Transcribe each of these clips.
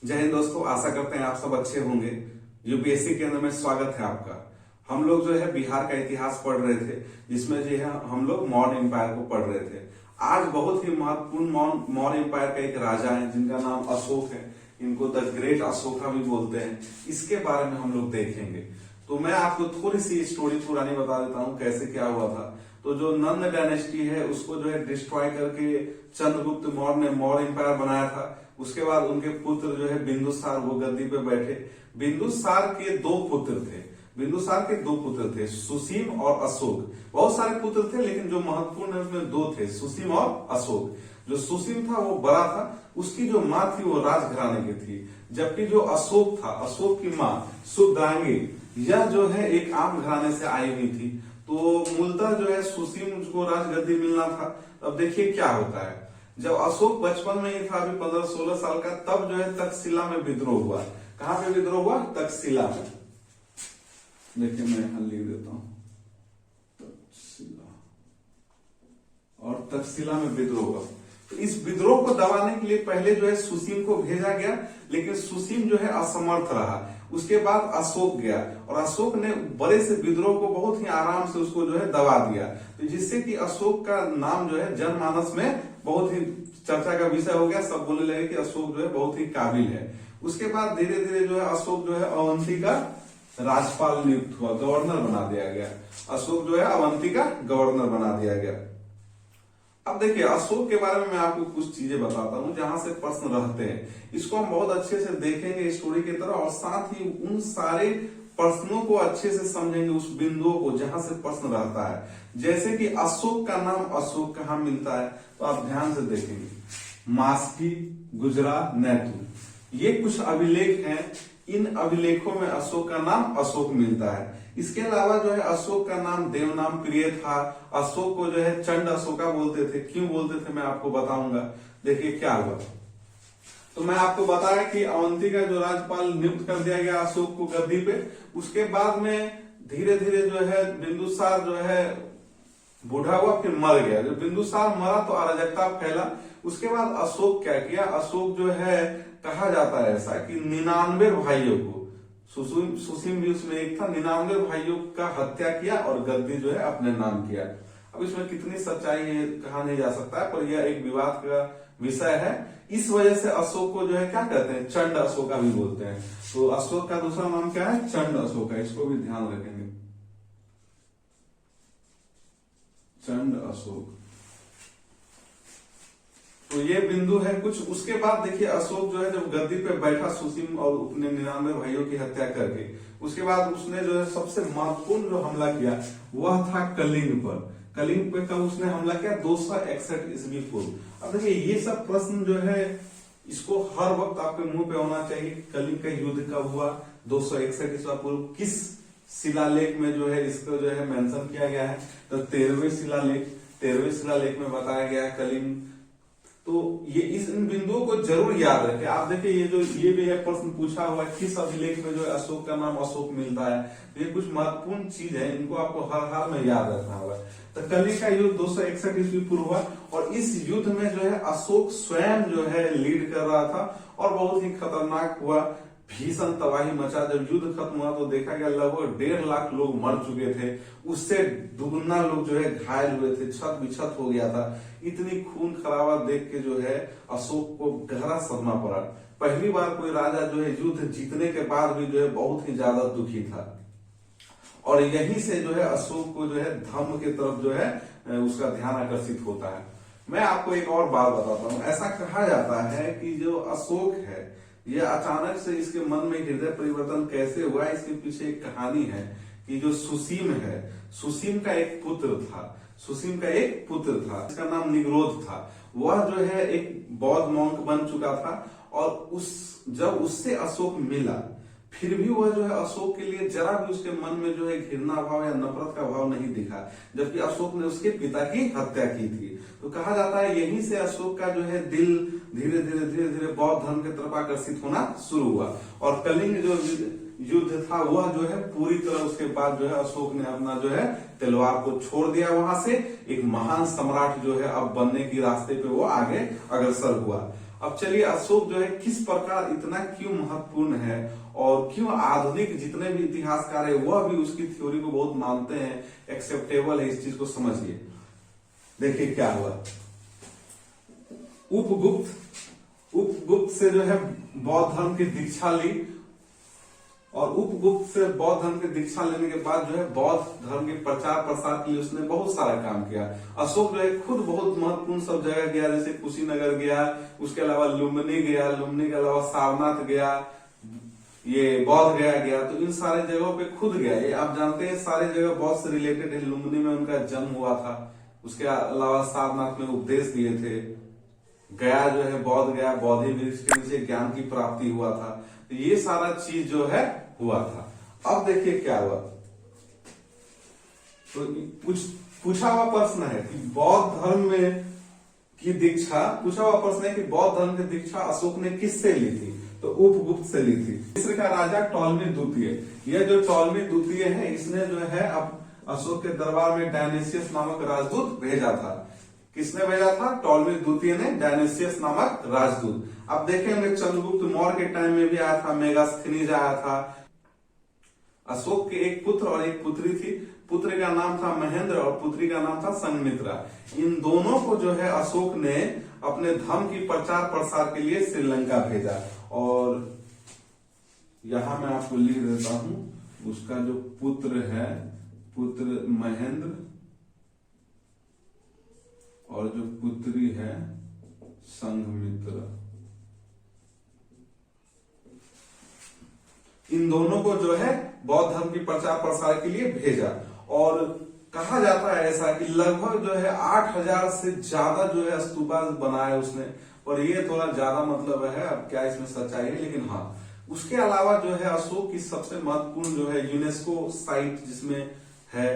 जय हिंद दोस्तों, आशा करते हैं आप सब अच्छे होंगे। यूपीएससी केंद्र में स्वागत है आपका। हम लोग जो है बिहार का इतिहास पढ़ रहे थे, जिसमें जो है हम लोग मौर्य एम्पायर को पढ़ रहे थे। आज बहुत ही महत्वपूर्ण मौर्य एम्पायर का एक राजा है जिनका नाम अशोक है। इनको द ग्रेट अशोका भी बोलते हैं। इसके बारे में हम लोग देखेंगे। तो मैं आपको थोड़ी सी स्टोरी पुरानी बता देता हूँ कैसे क्या हुआ था। तो जो नंद डायनेस्टी है उसको जो है डिस्ट्रॉय करके चंद्रगुप्त मौर्य ने मौर्य एम्पायर बनाया था। उसके बाद उनके पुत्र जो है बिंदुसार, वो गद्दी पे बैठे। बिंदुसार के दो पुत्र थे, सुसीम और अशोक। बहुत सारे पुत्र थे लेकिन जो महत्वपूर्ण है उसमें दो थे, सुसीम और अशोक। जो सुसीम था वो बड़ा था, उसकी जो माँ थी वो राजघराने की थी। जबकि जो अशोक था, अशोक की माँ शुभद्रांगी, यह जो है एक आम घराने से आई हुई थी। तो मूलतः जो है सुसीम को राजगद्दी मिलना था। अब देखिए क्या होता है। जब अशोक बचपन में ही था, अभी 15-16 साल का, तब जो है तक्षशिला में विद्रोह हुआ। कहां पे विद्रोह हुआ? तक्षशिला में। देखिए मैं यहां लिख देता हूं, तक्षशिला। और तक्षशिला में विद्रोह हुआ। तो इस विद्रोह को दबाने के लिए पहले जो है सुसीम को भेजा गया, लेकिन सुसीम जो है असमर्थ रहा। उसके बाद अशोक गया और अशोक ने बड़े से विद्रोह को बहुत ही आराम से उसको जो है दबा दिया। तो जिससे कि अशोक का नाम जो है जनमानस में बहुत ही चर्चा का विषय हो गया। सब बोलने लगे कि अशोक जो है बहुत ही काबिल है। उसके बाद धीरे धीरे जो है अशोक जो है अवंती का राज्यपाल नियुक्त हुआ, गवर्नर बना दिया गया। अशोक जो है अवंती का गवर्नर बना दिया गया। अब देखिए अशोक के बारे में मैं आपको कुछ चीजें बताता हूं जहां से प्रश्न रहते हैं। इसको हम बहुत अच्छे से देखेंगे स्टोरी की तरह, और साथ ही उन सारे प्रश्नों को अच्छे से समझेंगे, उस बिंदुओं को जहां से प्रश्न रहता है। जैसे कि अशोक का नाम अशोक कहाँ मिलता है, तो आप ध्यान से देखेंगे। मास्की, गुजरात, नैतू, ये कुछ अभिलेख हैं। इन अभिलेखों में अशोक का नाम अशोक मिलता है। इसके अलावा जो है अशोक का नाम देवनाम प्रिय था। अशोक को जो है चंड अशोका बोलते थे। क्यों बोलते थे मैं आपको बताऊंगा। देखिए क्या हुआ। तो मैं आपको बताया कि अवंती का जो राज्यपाल नियुक्त कर दिया गया अशोक को गद्दी पे। उसके बाद में धीरे धीरे जो है बिंदुसार जो है बूढ़ा हुआ, फिर मर गया। जब बिंदुसार मरा तो अराजकता फैला। उसके बाद अशोक क्या किया, अशोक जो है कहा जाता है ऐसा कि 99 भाइयों को, सुसीम भी उसमें एक था, 99 भाइयों का हत्या किया और गद्दी जो है अपने नाम किया। अब इसमें कितनी सच्चाई है कहा नहीं जा सकता है, पर यह एक विवाद का विषय है। इस वजह से अशोक को जो है क्या कहते हैं, चंड अशोका भी बोलते हैं। तो अशोक का दूसरा नाम क्या है, चंड अशोका। इसको भी ध्यान रखेंगे, चंड अशोक। तो ये बिंदु है कुछ। उसके बाद देखिए अशोक जो है जब गद्दी पे बैठा सुसीम और अपने 99 भाइयों की हत्या करके, उसके बाद उसने जो है सबसे महत्वपूर्ण जो हमला किया वह था कलिंग पर। कलिंग पे कब उसने हमला किया, 261 ईस्वी पूर्व। अब देखिए ये सब प्रश्न जो है इसको हर वक्त आपके मुंह पे होना चाहिए। कलिंग का युद्ध कब हुआ, 261 ईस्वी पूर्व, किस शिलालेख में जो है इसको जो है मेंशन किया गया है, तो 13वें शिलालेख में बताया गया है कलिंग। तो ये इन बिंदुओं को जरूर याद रखें। आप देखिए ये भी है प्रश्न पूछा हुआ है, किस अभिलेख में जो है अशोक का नाम अशोक मिलता है। तो ये कुछ महत्वपूर्ण चीज है, इनको आपको हर हाल में याद रखना होगा। तो कलिंग का युद्ध 261 ईस्वी पूर्व हुआ और इस युद्ध में जो है अशोक स्वयं जो है लीड कर रहा था और बहुत ही खतरनाक हुआ। भीषण तबाही मचा। जब युद्ध खत्म हुआ तो देखा गया लगभग 1.5 लाख लोग मर चुके थे। उससे दुगुना लोग जो है घायल हुए थे, छत बिछत हो गया था। इतनी खून खराबा देख के जो है अशोक को गहरा सदमा पड़ा। पहली बार कोई राजा जो है युद्ध जीतने के बाद भी जो है बहुत ही ज्यादा दुखी था। और यहीं से जो है अशोक को जो है धर्म की तरफ जो है उसका ध्यान आकर्षित होता है। मैं आपको एक और बात बताता हूँ। ऐसा कहा जाता है कि जो अशोक है, ये अचानक से इसके मन में हृदय परिवर्तन कैसे हुआ, इसके पीछे एक कहानी है कि जो सुसीम है, सुसीम का एक पुत्र था, इसका नाम निग्रोध था। वह जो है एक बौद्ध मॉन्क बन चुका था और जब उससे अशोक मिला, फिर भी वह जो है अशोक के लिए जरा भी उसके मन में जो है घृणा भाव या नफरत का भाव नहीं दिखा, जबकि अशोक ने उसके पिता की हत्या की थी। तो कहा जाता है यहीं से अशोक का जो है दिल धीरे धीरे बौद्ध धर्म की तरफ आकर्षित होना शुरू हुआ। और कलिंग जो युद्ध था वह जो है पूरी तरह उसके बाद जो है अशोक ने अपना जो है तलवार को छोड़ दिया। वहां से एक महान सम्राट जो है अब बनने की रास्ते पे वो आगे अग्रसर हुआ। अब चलिए अशोक जो है किस प्रकार इतना क्यों महत्वपूर्ण है और क्यों आधुनिक जितने भी इतिहासकार है वह भी उसकी थ्योरी को बहुत मानते हैं, एक्सेप्टेबल है, इस चीज को समझिए। देखिए क्या हुआ, उपगुप्त से जो है बौद्ध धर्म की दीक्षा ली और उपगुप्त से बौद्ध धर्म की दीक्षा लेने के बाद जो है बौद्ध धर्म के प्रचार प्रसार के लिए उसने बहुत सारा काम किया। अशोक जो है खुद बहुत महत्वपूर्ण सब जगह गया, जैसे कुशीनगर गया, उसके अलावा लुम्बिनी गया, लुम्बिनी के अलावा सारनाथ गया, ये बौद्ध गया, तो इन सारे जगहों पे खुद गया। ये आप जानते हैं सारे जगह बौद्ध से रिलेटेड है। लुम्बिनी में उनका जन्म हुआ था, उसके अलावा सारनाथ में उपदेश दिए थे, गया जो है बौद्ध गया, बौद्धि वृक्ष के नीचे ज्ञान की प्राप्ति हुआ था। तो ये सारा चीज जो है हुआ था। अब देखिए क्या हुआ, तो पूछा हुआ प्रश्न है कि बौद्ध धर्म में की दीक्षा, पूछा हुआ प्रश्न है कि बौद्ध धर्म की दीक्षा अशोक ने किससे ली थी, तो उपगुप्त से ली थी। मिस्र का राजा टॉलमी द्वितीय, यह जो टॉलमी द्वितीय है इसने जो है अब अशोक के दरबार में डायनेसियस नामक राजदूत भेजा था। किसने भेजा था? टॉलमी द्वितीय ने डायनेसियस नामक राजदूत। अब देखेंगे चंद्रगुप्त मौर्य के टाइम में भी आया था, मेगास्थनीज आया था। अशोक के एक पुत्र और एक पुत्री थी, पुत्र का नाम था महेंद्र और पुत्री का नाम था संघमित्रा। इन दोनों को जो है अशोक ने अपने धर्म की प्रचार प्रसार के लिए श्रीलंका भेजा। और यहां मैं आपको लिख देता हूं, उसका जो पुत्र है, पुत्र महेंद्र और जो पुत्री है संघमित्रा, इन दोनों को जो है बौद्ध धर्म की प्रचार प्रसार के लिए भेजा। और कहा जाता है ऐसा कि लगभग जो है 8000 से ज्यादा जो है स्तूपा बनाए उसने, और ये थोड़ा ज्यादा मतलब है, अब क्या इसमें सच्चाई है, लेकिन हाँ उसके अलावा जो है अशोक की सबसे महत्वपूर्ण जो है यूनेस्को साइट जिसमें है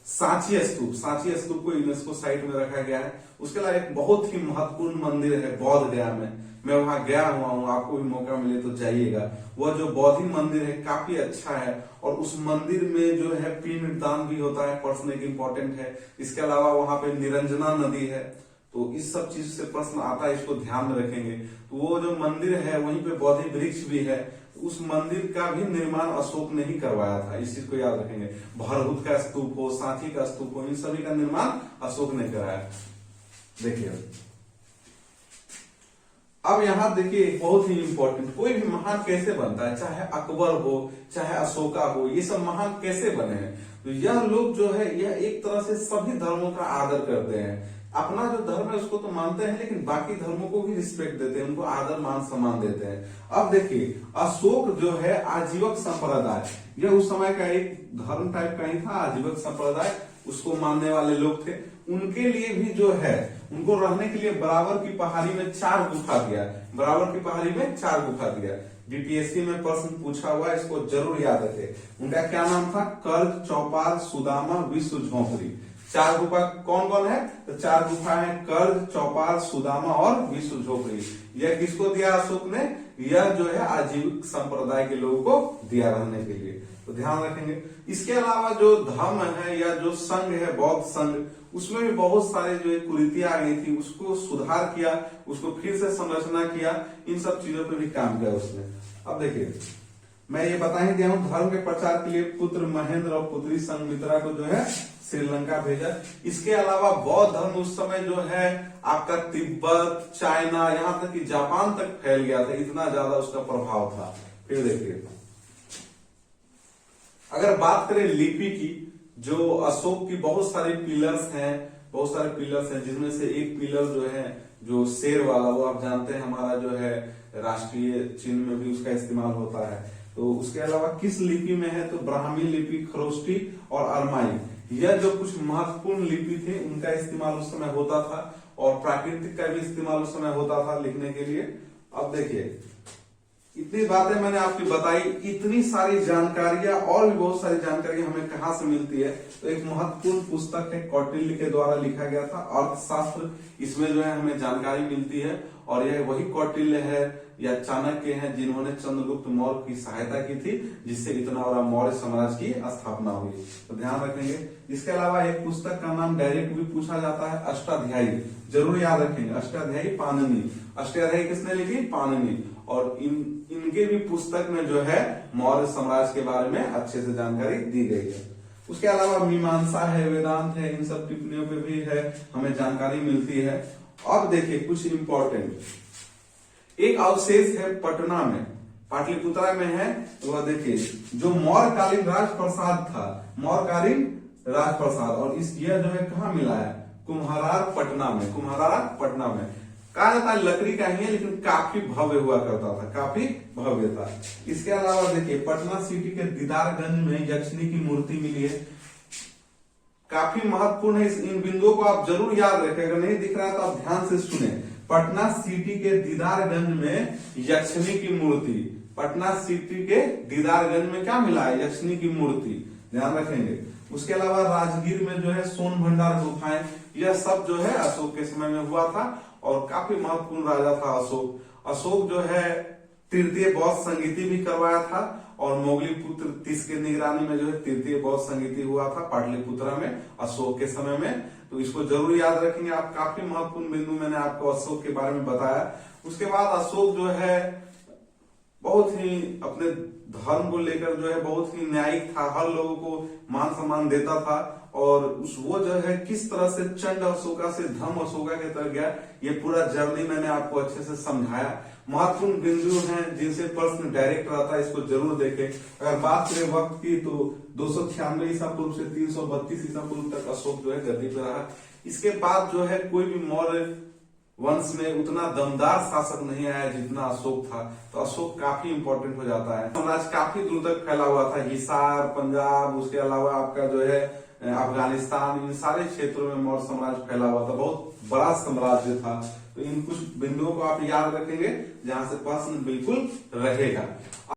सांची स्तूप, सांची स्तूप को यूनेस्को साइट में रखा गया है। उसके अलावा एक बहुत ही महत्वपूर्ण मंदिर है बोध गया में, मैं वहां गया हुआ हूँ, आपको भी मौका मिले तो जाइएगा। वह जो बौद्ध मंदिर है काफी अच्छा है, और उस मंदिर में जो है पिंड दान भी होता है, प्रश्न एक इम्पोर्टेंट है। इसके अलावा वहां पे निरंजना नदी है, तो इस सब चीज से प्रश्न आता है, इसको ध्यान में रखेंगे। तो वो जो मंदिर है वहीं पे बौद्धि वृक्ष भी है, उस मंदिर का भी निर्माण अशोक ने ही करवाया था, इस चीज को याद रखेंगे। भरहुत का स्तूप हो, सांची का स्तूप हो, इन सभी का निर्माण अशोक ने कराया। देखिए अब यहां देखिए बहुत ही इंपॉर्टेंट, कोई भी महान कैसे बनता है, चाहे अकबर हो चाहे अशोका हो, ये सब महान कैसे बने हैं? तो यह लोग जो है यह एक तरह से सभी धर्मों का आदर करते हैं। अपना जो धर्म है उसको तो मानते हैं, लेकिन बाकी धर्मों को भी रिस्पेक्ट देते हैं, उनको आदर मान सम्मान देते हैं। अब देखिए अशोक जो है आजीवक संप्रदाय, यह उस समय का एक धर्म टाइप का ही था, आजीवक संप्रदाय, उसको मानने वाले लोग थे। उनके लिए भी जो है उनको रहने के लिए बराबर की पहाड़ी में 4 गुफा दिया, बराबर की पहाड़ी में 4 गुफा दिया। बीपीएससी में प्रश्न पूछा हुआ, इसको जरूर याद रखें। उनका क्या नाम था? कर्ज, चौपाल, सुदामा, विश्व झोंपड़ी। 4 गुफा कौन कौन है? तो 4 गुफा है कर्ज, चौपाल, सुदामा और विश्व झोपड़ी। यह किसको दिया अशोक ने? यह जो है आजीविक संप्रदाय के लोगों को दिया रहने के लिए, तो ध्यान रखेंगे। इसके अलावा जो धर्म है या जो संघ है बौद्ध संघ, उसमें भी बहुत सारे जो कुरीतियां आ गई थी, उसको सुधार किया, उसको फिर से संरचना किया, इन सब चीजों पर भी काम किया उसने। अब देखिए मैं ये बता ही दिया हूं, धर्म के प्रचार के लिए पुत्र महेंद्र और पुत्री संघमित्रा को जो है श्रीलंका भेजा। इसके अलावा बौद्ध धर्म उस समय जो है आपका तिब्बत, चाइना, यहां तक कि जापान तक फैल गया था, इतना ज्यादा उसका प्रभाव था। फिर देखिए अगर बात करें लिपि की, जो अशोक की बहुत सारे पिलर्स हैं, बहुत सारे पिलर्स हैं, जिसमें से एक पिलर जो है जो शेर वाला, वो आप जानते हैं हमारा जो है राष्ट्रीय चिन्ह में भी उसका इस्तेमाल होता है। तो उसके अलावा किस लिपि में है? तो ब्राह्मी लिपि, खरोष्टी और अरमाई, यह जो कुछ महत्वपूर्ण लिपि थे उनका इस्तेमाल उस समय होता था, और प्राकृतिक का भी इस्तेमाल उस समय होता था लिखने के लिए। अब देखिए इतनी बातें मैंने आपकी बताई, इतनी सारी जानकारियां और भी बहुत सारी जानकारियां हमें कहां से मिलती है? तो एक महत्वपूर्ण पुस्तक है, कौटिल्य के द्वारा लिखा गया था, अर्थशास्त्र। इसमें जो है हमें जानकारी मिलती है, और यह वही कौटिल्य है या चाणक्य हैं जिन्होंने चंद्रगुप्त मौर्य की सहायता की थी, जिससे इतना बड़ा मौर्य साम्राज्य की स्थापना हुई। तो ध्यान रखेंगे। इसके अलावा एक पुस्तक का नाम डायरेक्ट भी पूछा जाता है, अष्टाध्यायी, जरूर याद रखेंगे। अष्टाध्यायी पाणिनि, अष्टाध्यायी किसने लिखी? पाणिनि। और इनके भी पुस्तक में जो है मौर्य साम्राज्य के बारे में अच्छे से जानकारी दी गई है। उसके अलावा मीमांसा है, वेदांत है, इन सब टिप्पणियों पे भी है, हमें जानकारी मिलती है। अब देखिए कुछ इंपॉर्टेंट, एक अवशेष है पटना में, पाटलिपुत्रा में है। तो वह देखिए जो मौर्यकालीन राजप्रसाद था, मौर्यकालीन राजप्रसाद, और इस यह जो है कहाँ मिला है? कुम्हरार पटना में, कुम्हरार पटना में। कहा जाता है लकड़ी का ही है, लेकिन काफी भव्य हुआ करता था, काफी भव्य था। इसके अलावा देखिए पटना सिटी के दीदारगंज में यक्षिणी की मूर्ति मिली है, काफी महत्वपूर्ण है। इन बिंदुओं को आप जरूर याद रखें, अगर नहीं दिख रहा है तो आप ध्यान से सुने। पटना सिटी के दीदारगंज में यक्षिणी की मूर्ति, पटना सिटी के दीदारगंज में क्या मिला है? यक्षिणी की मूर्ति, ध्यान रखेंगे। उसके अलावा राजगीर में जो है सोन भंडार गुफाएं, यह सब जो है अशोक के समय में हुआ था और काफी महत्वपूर्ण राजा था अशोक। अशोक जो है तृतीय बौद्ध संगीति भी करवाया था, और मोगली पुत्र तीस के निगरानी में जो है तृतीय बौद्ध संगीति हुआ था पाटलिपुत्रा में अशोक के समय में। तो इसको जरूर याद रखेंगे आप, काफी महत्वपूर्ण बिंदु मैंने आपको अशोक के बारे में बताया। उसके बाद अशोक जो है बहुत ही अपने धर्म को लेकर जो है बहुत ही न्यायिक था, हर लोगों को मान सम्मान देता था, और वो जो है किस तरह से चंड अशोका से धर्म अशोका की तरह गया, ये पूरा जर्नी मैंने आपको अच्छे से समझाया। महत्वपूर्ण बिंदु हैं जिनसे प्रश्न डायरेक्ट रहता है, इसको जरूर देखें। अगर बात करें वक्त की तो 296 ईसा पूर्व से 332 ईसा पूर्व तक अशोक जो है गद्दी पर रहा। इसके बाद जो है कोई भी मौर्य वंश में उतना दमदार शासक नहीं आया जितना अशोक था। तो अशोक काफी इंपॉर्टेंट हो जाता है। साम्राज्य काफी दूर तक फैला हुआ था, हिसार, पंजाब, उसके अलावा आपका जो है अफगानिस्तान, इन सारे क्षेत्रों में मौर्य साम्राज्य फैला हुआ था, बहुत बड़ा साम्राज्य था। तो इन कुछ बिंदुओं को आप याद रखेंगे जहां से प्रश्न बिल्कुल रहेगा।